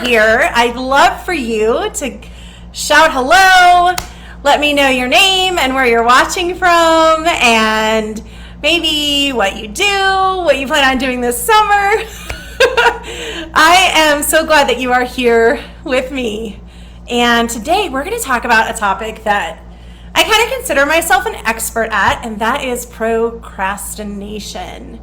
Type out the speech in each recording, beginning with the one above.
here, I'd love for you to shout hello, let me know your name and where you're watching from, and maybe what you do, what you plan on doing this summer. I am so glad that you are here with me. And today we're going to talk about a topic that I kind of consider myself an expert at, and that is procrastination.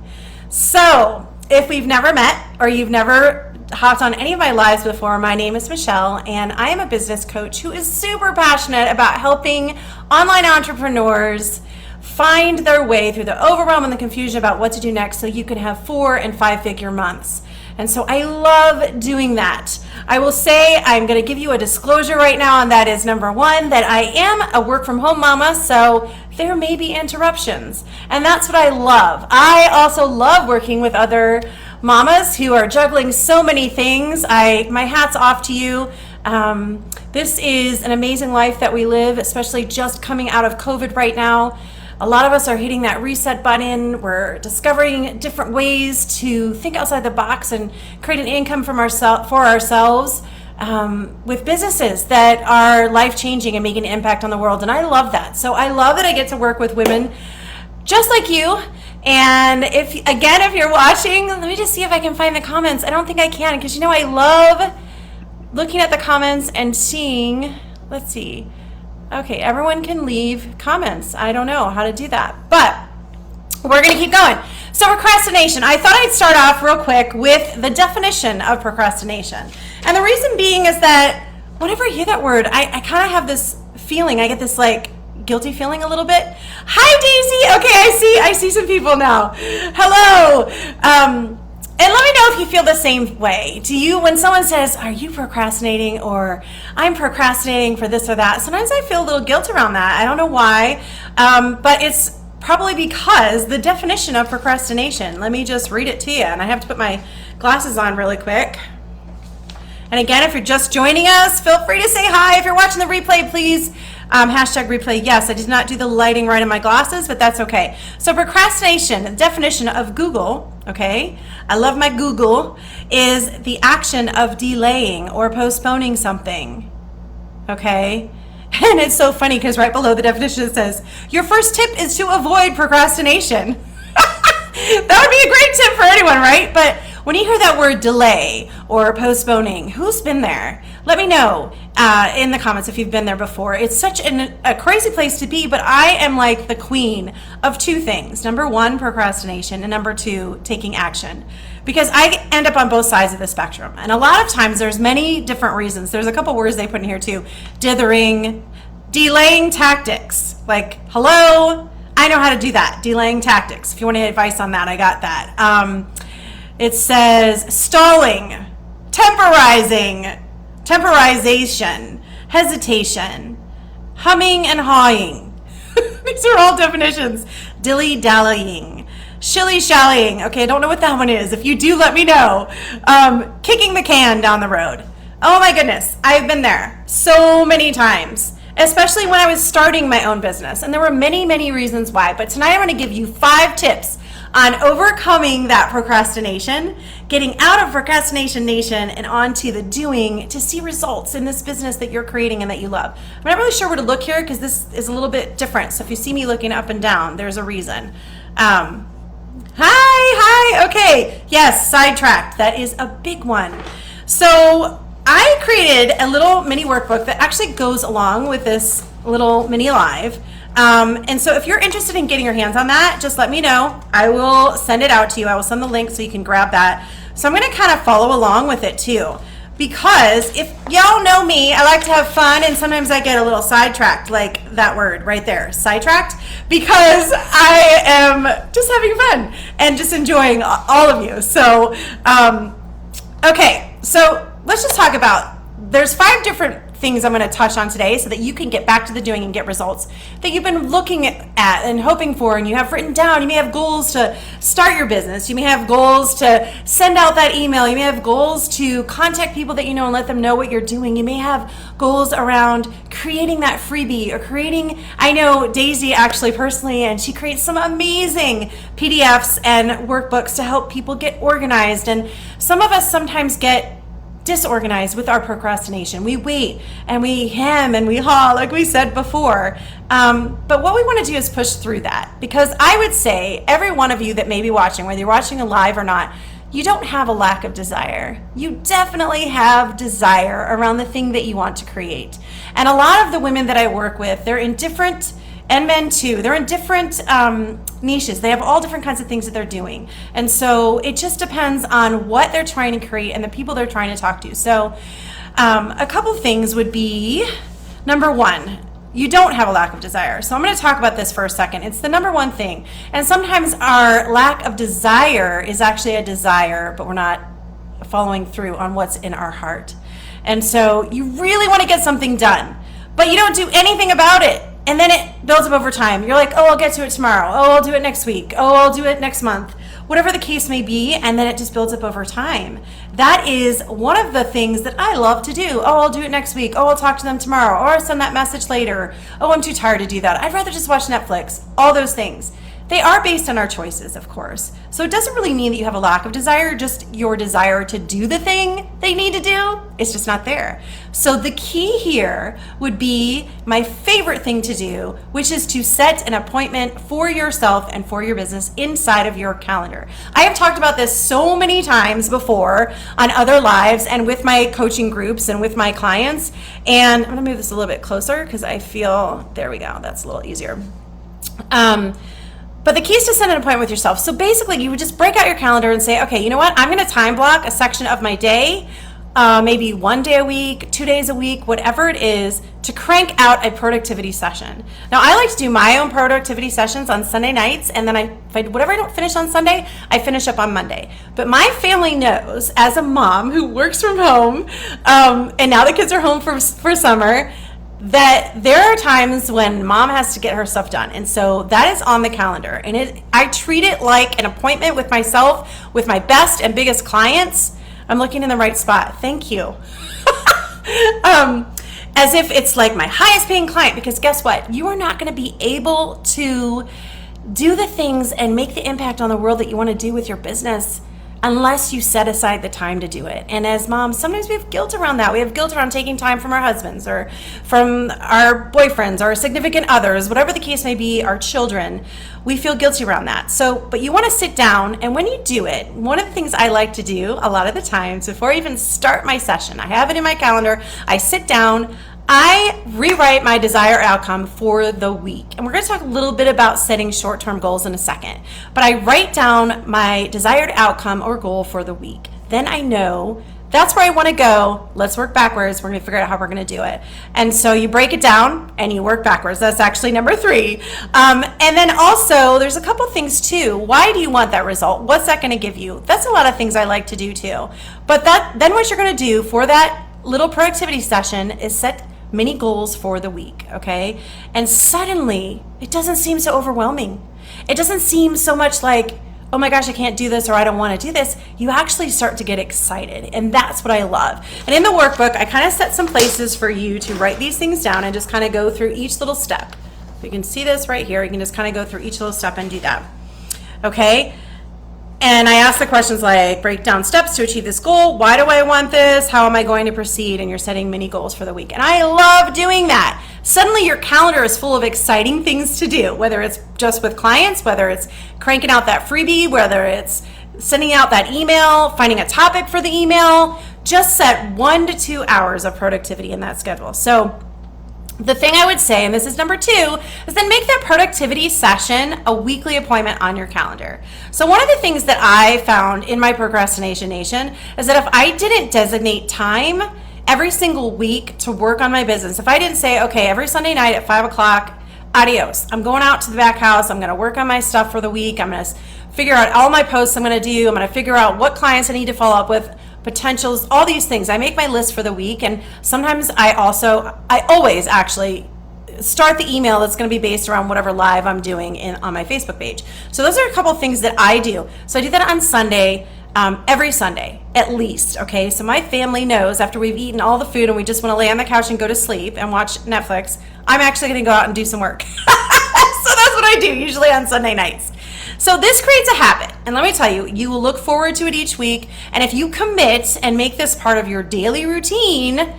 So if we've never met or you've never hopped on any of my lives before, my name is Michelle, and I am a business coach who is super passionate about helping online entrepreneurs find their way through the overwhelm and the confusion about what to do next so you can have 4- and 5-figure months. And so I love doing that. I will say I'm going to give you a disclosure right now, and that is number one, that I am a work from home mama, so there may be interruptions. And that's what I love. I also love working with other mamas who are juggling so many things. My hat's off to you. This is an amazing life that we live, especially just coming out of COVID right now. A lot of us are hitting that reset button. We're discovering different ways to think outside the box and create an income for ourselves with businesses that are life-changing and making an impact on the world. And I love that. So I love that I get to work with women just like you. And if you're watching, let me just see if I can find the comments. I don't think I can, because I love looking at the comments and seeing, let's see. Okay, everyone can leave comments. I don't know how to do that, but we're gonna keep going. So procrastination, I thought I'd start off real quick with the definition of procrastination. And the reason being is that whenever I hear that word, I kind of have this feeling, I get this guilty feeling a little bit. Hi Daisy, okay, I see some people now. Hello. And let me know if you feel the same way. Do you, when someone says, are you procrastinating, or I'm procrastinating for this or that, sometimes I feel a little guilt around that. I don't know why, but it's probably because the definition of procrastination, let me just read it to you, and I have to put my glasses on really quick. And again, if you're just joining us, feel free to say hi. If you're watching the replay, please hashtag replay. Yes, I did not do the lighting right in my glasses, but that's okay. So procrastination, the definition of Google, okay, I love my Google, is the action of delaying or postponing something, okay? And it's so funny because right below the definition it says, your first tip is to avoid procrastination. That would be a great tip for anyone, right? But when you hear that word delay or postponing, who's been there? Let me know in the comments if you've been there before. It's such a crazy place to be, but I am like the queen of two things. Number one, procrastination, and number two, taking action. Because I end up on both sides of the spectrum. And a lot of times there's many different reasons. There's a couple words they put in here too. Dithering, delaying tactics. Like, hello, I know how to do that. Delaying tactics. If you want any advice on that, I got that. It says stalling, temporization, hesitation, humming and hawing. These are all definitions. Dilly-dallying, shilly-shallying. Okay, I don't know what that one is. If you do, let me know. Kicking the can down the road. Oh my goodness, I've been there so many times, especially when I was starting my own business. And there were many, many reasons why. But tonight I'm going to give you 5 tips on overcoming that procrastination, getting out of procrastination nation and onto the doing to see results in this business that you're creating and that you love. I'm not really sure where to look here because this is a little bit different. So if you see me looking up and down, there's a reason. Hi, okay. Yes, sidetracked. That is a big one. So I created a little mini workbook that actually goes along with this little mini live. And so if you're interested in getting your hands on that, just let me know. I will send it out to you. I will send the link so you can grab that. So I'm going to kind of follow along with it too, because if y'all know me, I like to have fun, and sometimes I get a little sidetracked, like that word right there, sidetracked, because I am just having fun and just enjoying all of you. So, okay, so let's just talk about, there's 5 different things I'm going to touch on today so that you can get back to the doing and get results that you've been looking at and hoping for, and you have written down. You may have goals to start your business. You may have goals to send out that email. You may have goals to contact people that you know and let them know what you're doing. You may have goals around creating that freebie or creating, I know Daisy actually personally, and she creates some amazing PDFs and workbooks to help people get organized. And some of us sometimes get disorganized with our procrastination. We wait and we hem and we haw, like we said before. But what we want to do is push through that, because I would say every one of you that may be watching, whether you're watching live or not, you don't have a lack of desire. You definitely have desire around the thing that you want to create. And a lot of the women that I work with, they're in different, and men too, they're in different niches. They have all different kinds of things that they're doing. And so it just depends on what they're trying to create and the people they're trying to talk to. So a couple things would be, number one, you don't have a lack of desire. So I'm going to talk about this for a second. It's the number one thing. And sometimes our lack of desire is actually a desire, but we're not following through on what's in our heart. And so you really want to get something done, but you don't do anything about it. And then it builds up over time. You're like, oh, I'll get to it tomorrow. Oh, I'll do it next week. Oh, I'll do it next month. Whatever the case may be, and then it just builds up over time. That is one of the things that I love to do. Oh, I'll do it next week. Oh, I'll talk to them tomorrow. Or I'll send that message later. Oh, I'm too tired to do that. I'd rather just watch Netflix. All those things. They are based on our choices, of course. So it doesn't really mean that you have a lack of desire, just your desire to do the thing they need to do. It's just not there. So the key here would be my favorite thing to do, which is to set an appointment for yourself and for your business inside of your calendar. I have talked about this so many times before on other lives and with my coaching groups and with my clients. And I'm gonna move this a little bit closer because I feel, there we go, that's a little easier. But the key is to set an appointment with yourself. So basically, you would just break out your calendar and say, okay, you know what? I'm going to time block a section of my day, maybe 1 day a week, 2 days a week, whatever it is, to crank out a productivity session. Now, I like to do my own productivity sessions on Sunday nights, and then whatever I don't finish on Sunday, I finish up on Monday. But my family knows, as a mom who works from home, and now the kids are home for summer, that there are times when mom has to get her stuff done. And so that is on the calendar. And I treat it like an appointment with myself, with my best and biggest clients. I'm looking in the right spot. Thank you. As if it's like my highest paying client, because guess what? You are not going to be able to do the things and make the impact on the world that you want to do with your business unless you set aside the time to do it. And as moms, sometimes we have guilt around that. We have guilt around taking time from our husbands or from our boyfriends or significant others, whatever the case may be, our children. We feel guilty around that. So, but you want to sit down, and when you do it, one of the things I like to do a lot of the times before I even start my session, I have it in my calendar, I sit down, I rewrite my desired outcome for the week. And we're going to talk a little bit about setting short-term goals in a second. But I write down my desired outcome or goal for the week. Then I know that's where I want to go. Let's work backwards. We're going to figure out how we're going to do it. And so you break it down and you work backwards. That's actually number 3. And then also there's a couple things too. Why do you want that result? What's that going to give you? That's a lot of things I like to do too. But then what you're going to do for that little productivity session is set mini goals for the week, okay? And suddenly, it doesn't seem so overwhelming. It doesn't seem so much like, oh my gosh, I can't do this or I don't want to do this. You actually start to get excited, and that's what I love. And in the workbook, I kind of set some places for you to write these things down and just kind of go through each little step. You can see this right here. You can just kind of go through each little step and do that, okay? And I ask the questions like, break down steps to achieve this goal. Why do I want this? How am I going to proceed? And you're setting mini goals for the week. And I love doing that. Suddenly your calendar is full of exciting things to do, whether it's just with clients, whether it's cranking out that freebie, whether it's sending out that email, finding a topic for the email. Just set 1 to 2 hours of productivity in that schedule. So the thing I would say, and this is number 2, is then make that productivity session a weekly appointment on your calendar. So one of the things that I found in my Procrastination Nation is that if I didn't designate time every single week to work on my business, if I didn't say, okay, every Sunday night at 5 o'clock, adios, I'm going out to the back house, I'm going to work on my stuff for the week, I'm going to figure out all my posts I'm going to do, I'm going to figure out what clients I need to follow up with, potentials, all these things. I make my list for the week, and sometimes I always actually start the email that's going to be based around whatever live I'm doing on my Facebook page. So those are a couple of things that I do. So I do that on Sunday, every Sunday at least, okay? So my family knows after we've eaten all the food and we just want to lay on the couch and go to sleep and watch Netflix, I'm actually going to go out and do some work. So that's what I do usually on Sunday nights. So this creates a habit. And let me tell you, you will look forward to it each week. And if you commit and make this part of your daily routine,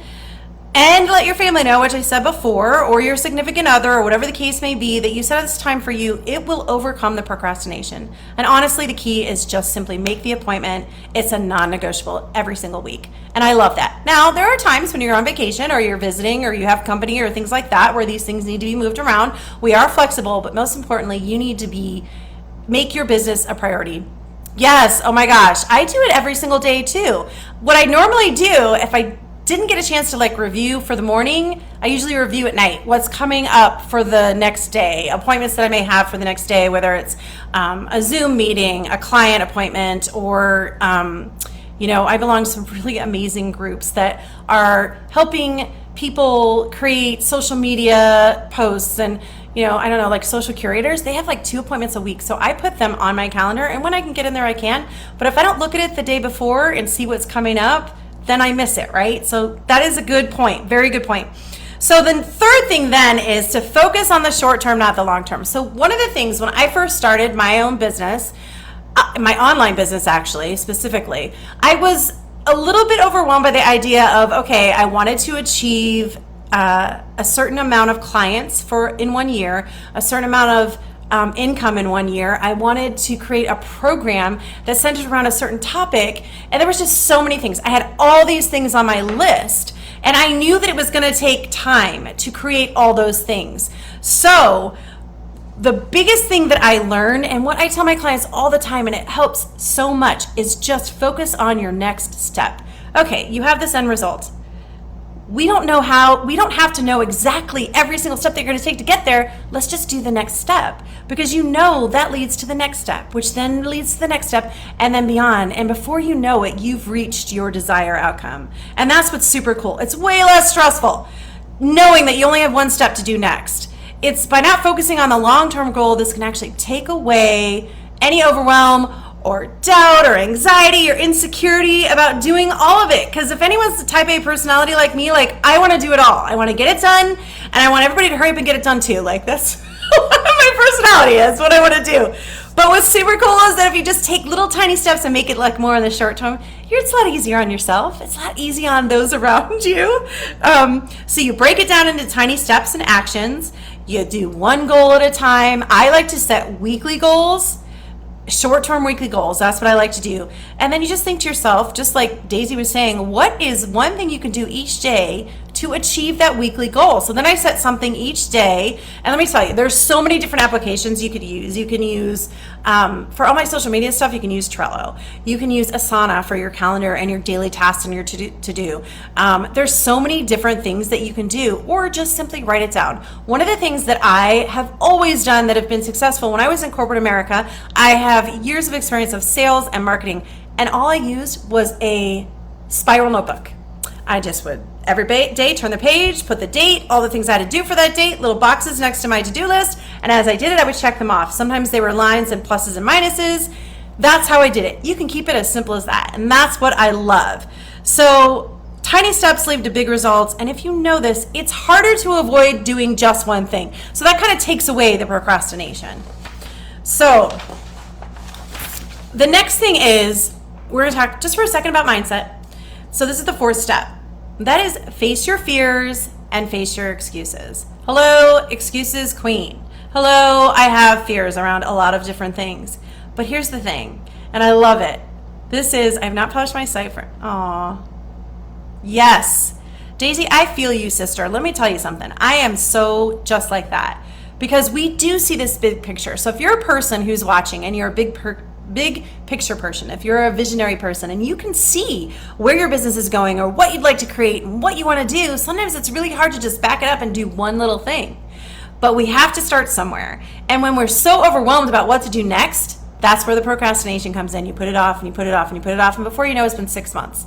and let your family know, which I said before, or your significant other, or whatever the case may be, that you set this time for you, it will overcome the procrastination. And honestly, the key is just simply make the appointment. It's a non-negotiable every single week. And I love that. Now, there are times when you're on vacation or you're visiting or you have company or things like that where these things need to be moved around. We are flexible, but most importantly, you need to make your business a priority. Yes, oh my gosh, I do it every single day too. What I normally do, if I didn't get a chance to review for the morning, I usually review at night what's coming up for the next day, appointments that I may have for the next day, whether it's a Zoom meeting, a client appointment, or I belong to some really amazing groups that are helping people create social media posts and social curators. They have 2 appointments a week. So I put them on my calendar, and when I can get in there, I can. But if I don't look at it the day before and see what's coming up, then I miss it, right? So that is a good point, very good point. So the third thing then is to focus on the short term, not the long term. So one of the things when I first started my own business, my online business actually, specifically, I was a little bit overwhelmed by the idea of, okay, I wanted to achieve a certain amount of clients in 1 year, a certain amount of income in 1 year. I wanted to create a program that centered around a certain topic, and there was just so many things. I had all these things on my list, and I knew that it was going to take time to create all those things. So the biggest thing that I learned, and what I tell my clients all the time, and it helps so much, is just focus on your next step. Okay, you have this end result. We don't have to know exactly every single step that you're going to take to get there. Let's just do the next step, because that leads to the next step, which then leads to the next step, and then beyond. And before you know it, you've reached your desired outcome. And that's what's super cool. It's way less stressful knowing that you only have one step to do next. It's by not focusing on the long-term goal, this can actually take away any overwhelm or doubt or anxiety or insecurity about doing all of it. Because if anyone's the type A personality like me, I want to do it all. I want to get it done, and I want everybody to hurry up and get it done too. That's what my personality is, what I want to do. But what's super cool is that if you just take little tiny steps and make it more in the short term, it's a lot easier on yourself. It's a lot easier on those around you. So you break it down into tiny steps and actions. You do one goal at a time. I like to set weekly goals. Short-term weekly goals, that's what I like to do. And then you just think to yourself, just like Daisy was saying, what is one thing you can do each day to achieve that weekly goal? So then I set something each day, and let me tell you, there's so many different applications you could use. You can use, for all my social media stuff, you can use Trello. You can use Asana for your calendar and your daily tasks and your to-do. There's so many different things that you can do, or just simply write it down. One of the things that I have always done that have been successful, when I was in corporate America, I have years of experience of sales and marketing, and all I used was a spiral notebook. I just would every day turn the page, put the date, all the things I had to do for that date, little boxes next to my to-do list, and as I did it, I would check them off. Sometimes they were lines and pluses and minuses. That's how I did it. You can keep it as simple as that, and that's what I love. So tiny steps lead to big results, and if you know this, it's harder to avoid doing just one thing. So that kind of takes away the procrastination. So the next thing is, we're going to talk just for a second about mindset. So this is the fourth step. That is face your fears and face your excuses. Hello, excuses queen. Hello, I have fears around a lot of different things. But here's the thing, and I love it. I've not published my site for, yes. Daisy, I feel you, sister. Let me tell you something. I am so just like that, because we do see this big picture. So if you're a person who's watching and you're a big picture person, if you're a visionary person and you can see where your business is going or what you'd like to create and what you want to do, sometimes it's really hard to just back it up and do one little thing. But we have to start somewhere. And when we're so overwhelmed about what to do next, that's where the procrastination comes in. You put it off and you put it off and you put it off, and before you know, it's been 6 months.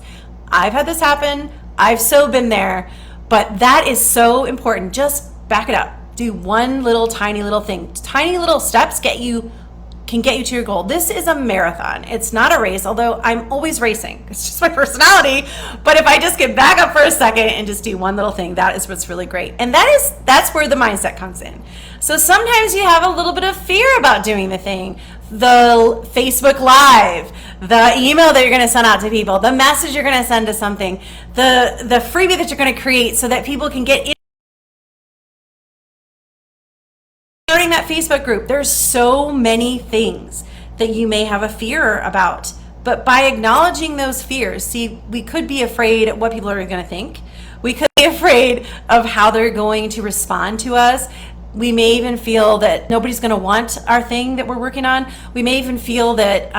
I've had this happen. I've so been there. But that is so important. Just back it up. Do one little tiny little thing. Tiny little steps can get you to your goal. This is a marathon. It's not a race, although I'm always racing. It's just my personality. But if I just get back up for a second and just do one little thing, that is what's really great. And that's where the mindset comes in. So sometimes you have a little bit of fear about doing the thing. the Facebook Live, the email that you're going to send out to people, the message you're going to send to something, the freebie that you're going to create so that people can get in. Starting that Facebook group. There's so many things that you may have a fear about, but by acknowledging those fears, see, we could be afraid of what people are going to think. We could be afraid of how they're going to respond to us. We may even feel that nobody's going to want our thing that we're working on. We may even feel that,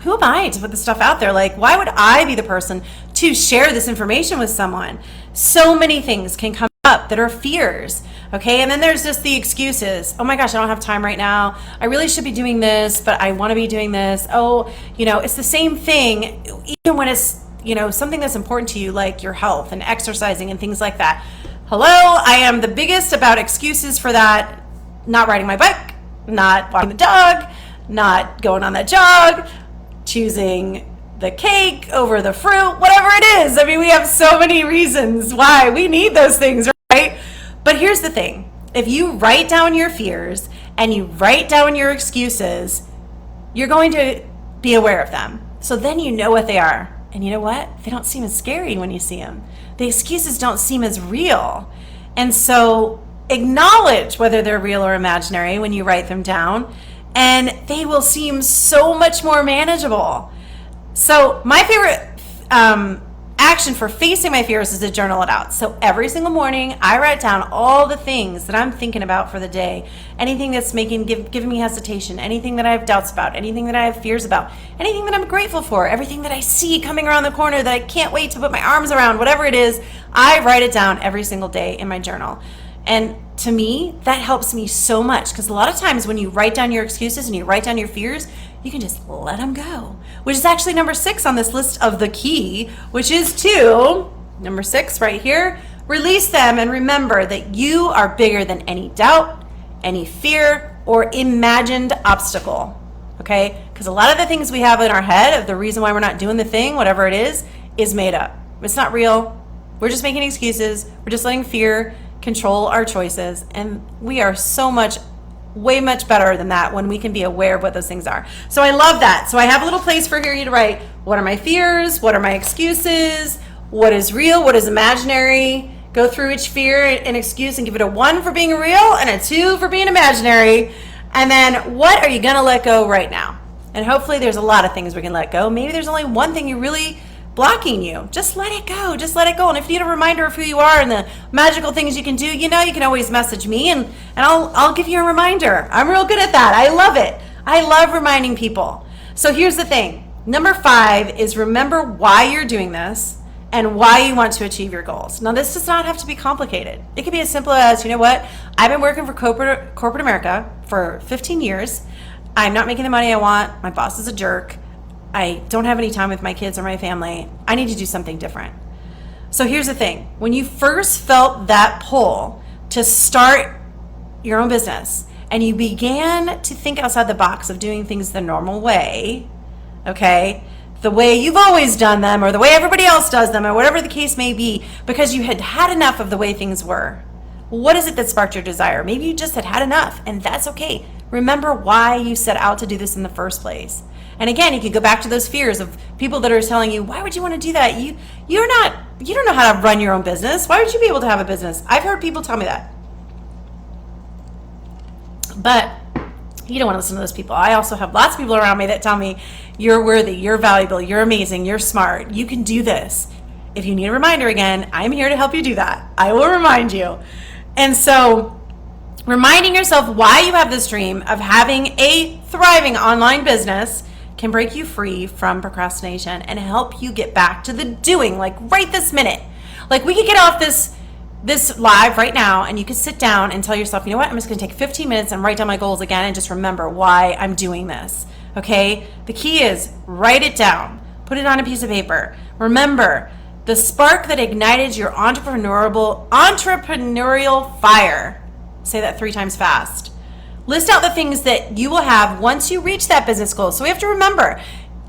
who am I to put this stuff out there? Like, why would I be the person to share this information with someone? So many things can come up that are fears, okay? And then there's just the excuses. Oh my gosh, I don't have time right now. I really should be doing this, but I want to be doing this. Oh, it's the same thing, even when it's, something that's important to you, like your health and exercising and things like that. Hello, I am the biggest about excuses for that. Not riding my bike, not walking the dog, not going on that jog, choosing the cake over the fruit, whatever it is. I mean, we have so many reasons why we need those things, right? But here's the thing. If you write down your fears and you write down your excuses, you're going to be aware of them. So then you know what they are. And you know what? They don't seem as scary when you see them. The excuses don't seem as real. And so acknowledge whether they're real or imaginary when you write them down, and they will seem so much more manageable. So my favorite action for facing my fears is to journal it out. So every single morning I write down all the things that I'm thinking about for the day, anything that's giving me hesitation, anything that I have doubts about, anything that I have fears about, anything that I'm grateful for, everything that I see coming around the corner that I can't wait to put my arms around, whatever it is, I write it down every single day in my journal. And to me, that helps me so much, because a lot of times when you write down your excuses and you write down your fears, you can just let them go, which is actually number 6 on this list of the key, which is to, number 6 right here, release them and remember that you are bigger than any doubt, any fear, or imagined obstacle, okay? Because a lot of the things we have in our head of the reason why we're not doing the thing, whatever it is made up. It's not real. We're just making excuses. We're just letting fear control our choices, and we are way much better than that when we can be aware of what those things are. So I love that. So I have a little place for you to write, what are my fears? What are my excuses? What is real? What is imaginary? Go through each fear and excuse and give it a 1 for being real and a 2 for being imaginary. And then what are you going to let go right now? And hopefully there's a lot of things we can let go. Maybe there's only one thing you really blocking you. Just let it go. Just let it go. And if you need a reminder of who you are and the magical things you can do, you can always message me and I'll give you a reminder. I'm real good at that. I love it. I love reminding people. So here's the thing. Number 5 is remember why you're doing this and why you want to achieve your goals. Now, this does not have to be complicated. It can be as simple as, I've been working for corporate America for 15 years. I'm not making the money I want. My boss is a jerk. I don't have any time with my kids or my family. I need to do something different. So here's the thing. When you first felt that pull to start your own business and you began to think outside the box of doing things the normal way, okay, the way you've always done them or the way everybody else does them or whatever the case may be, because you had had enough of the way things were. What is it that sparked your desire? Maybe you just had had enough, and that's okay. Remember why you set out to do this in the first place. And again, you could go back to those fears of people that are telling you, why would you want to do that? You don't know how to run your own business. Why would you be able to have a business? I've heard people tell me that. But you don't want to listen to those people. I also have lots of people around me that tell me, you're worthy, you're valuable, you're amazing, you're smart, you can do this. If you need a reminder again, I'm here to help you do that. I will remind you. And so reminding yourself why you have this dream of having a thriving online business can break you free from procrastination and help you get back to the doing, like right this minute. Like we could get off this live right now and you could sit down and tell yourself, you know what, I'm just going to take 15 minutes and write down my goals again and just remember why I'm doing this. Okay? The key is write it down. Put it on a piece of paper. Remember, the spark that ignited your entrepreneurial fire. Say that 3 times fast. List out the things that you will have once you reach that business goal. So we have to remember,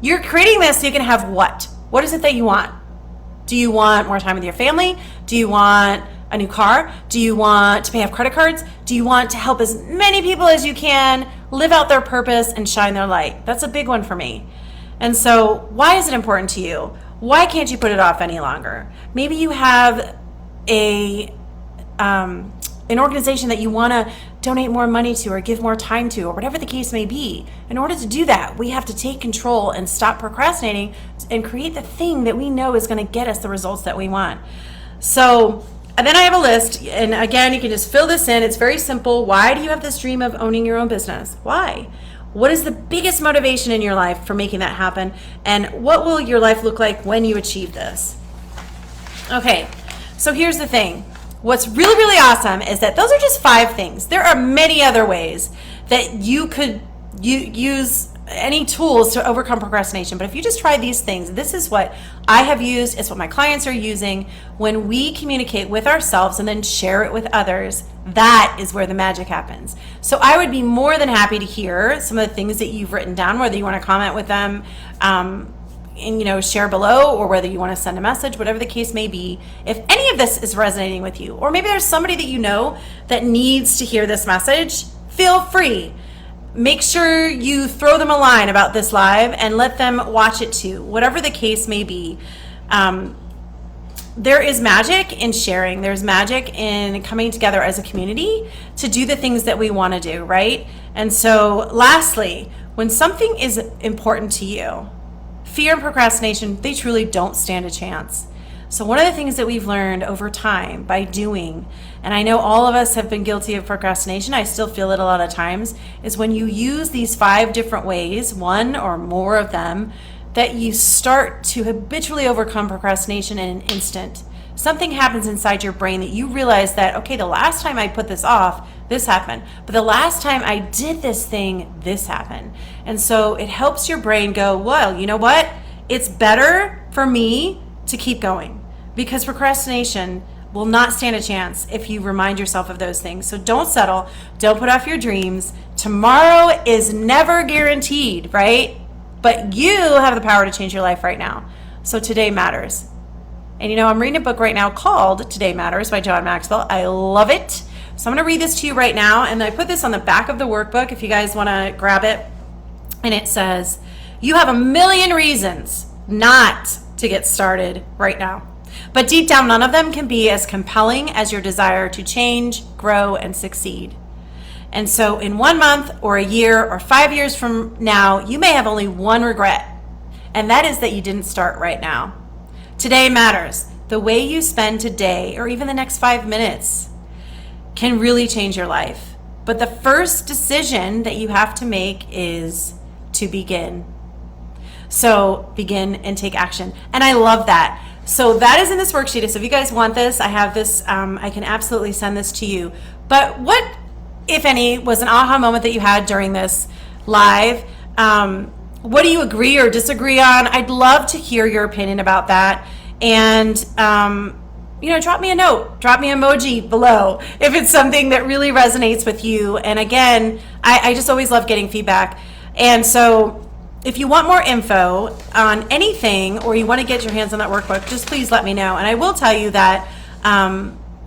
you're creating this so you can have what? What is it that you want? Do you want more time with your family? Do you want a new car? Do you want to pay off credit cards? Do you want to help as many people as you can live out their purpose and shine their light. That's a big one for me. And so why is it important to you? Why can't you put it off any longer? Maybe you have an organization that you want to donate more money to or give more time to, or whatever the case may be. In order to do that, we have to take control and stop procrastinating and create the thing that we know is going to get us the results that we want. So, and then I have a list, and again, you can just fill this in. It's very simple. Why do you have this dream of owning your own business? Why? What is the biggest motivation in your life for making that happen? And what will your life look like when you achieve this? Okay, so here's the thing. What's really, really awesome is that those are just 5 things. There are many other ways that you could use any tools to overcome procrastination. But if you just try these things, this is what I have used. It's what my clients are using. When we communicate with ourselves and then share it with others, that is where the magic happens. So I would be more than happy to hear some of the things that you've written down, whether you want to comment with them, and share below, or whether you want to send a message, whatever the case may be. If any of this is resonating with you, or maybe there's somebody that you know that needs to hear this message, feel free. Make sure you throw them a line about this live and let them watch it too, whatever the case may be. There is magic in sharing. There's magic in coming together as a community to do the things that we want to do, right? And so lastly, when something is important to you, fear and procrastination, they truly don't stand a chance. So one of the things that we've learned over time by doing, and I know all of us have been guilty of procrastination, I still feel it a lot of times, is when you use these 5 different ways, one or more of them, that you start to habitually overcome procrastination in an instant. Something happens inside your brain that you realize that, okay, the last time I put this off, this happened. But the last time I did this thing, this happened. And so it helps your brain go, well, you know what? It's better for me to keep going, because procrastination will not stand a chance if you remind yourself of those things. So don't settle. Don't put off your dreams. Tomorrow is never guaranteed, right? But you have the power to change your life right now. So today matters. And I'm reading a book right now called Today Matters by John Maxwell. I love it. So I'm going to read this to you right now. And I put this on the back of the workbook if you guys want to grab it. And it says, you have a million reasons not to get started right now. But deep down, none of them can be as compelling as your desire to change, grow, and succeed. And so in 1 month or a year or 5 years from now, you may have only one regret. And that is that you didn't start right now. Today matters. The way you spend today, or even the next 5 minutes, can really change your life. But the first decision that you have to make is to begin. So begin and take action. And I love that. So that is in this worksheet. So if you guys want this, I have this, I can absolutely send this to you. But what, if any, was an aha moment that you had during this live? What do you agree or disagree on? I'd love to hear your opinion about that. And, drop me a note, drop me an emoji below if it's something that really resonates with you. And again, I just always love getting feedback. And so if you want more info on anything, or you want to get your hands on that workbook, just please let me know. And I will tell you that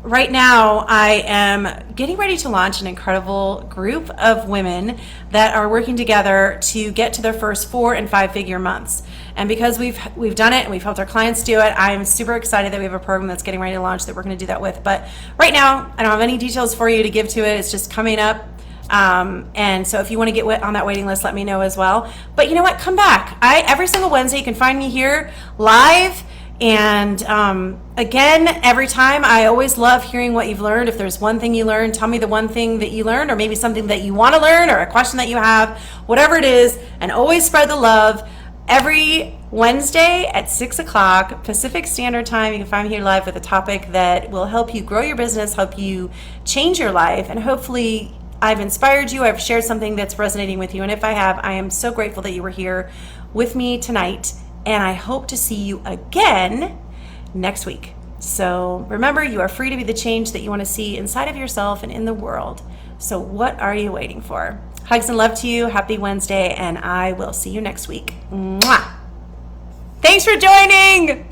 right now I am getting ready to launch an incredible group of women that are working together to get to their first 4 and 5 figure months. And because we've done it and we've helped our clients do it, I'm super excited that we have a program that's getting ready to launch that we're going to do that with. But right now, I don't have any details for you to give to it. It's just coming up. And so if you want to get on that waiting list, let me know as well. But you know what? Come back. Every single Wednesday, you can find me here live. And again, every time, I always love hearing what you've learned. If there's one thing you learned, tell me the one thing that you learned, or maybe something that you want to learn, or a question that you have, whatever it is. And always spread the love. Every Wednesday at 6 o'clock Pacific Standard Time, you can find me here live with a topic that will help you grow your business, help you change your life, and hopefully I've inspired you. I've shared something that's resonating with you. And if I have, I am so grateful that you were here with me tonight. And I hope to see you again next week. So remember, you are free to be the change that you want to see inside of yourself and in the world. So what are you waiting for? Hugs and love to you. Happy Wednesday. And I will see you next week. Mwah! Thanks for joining.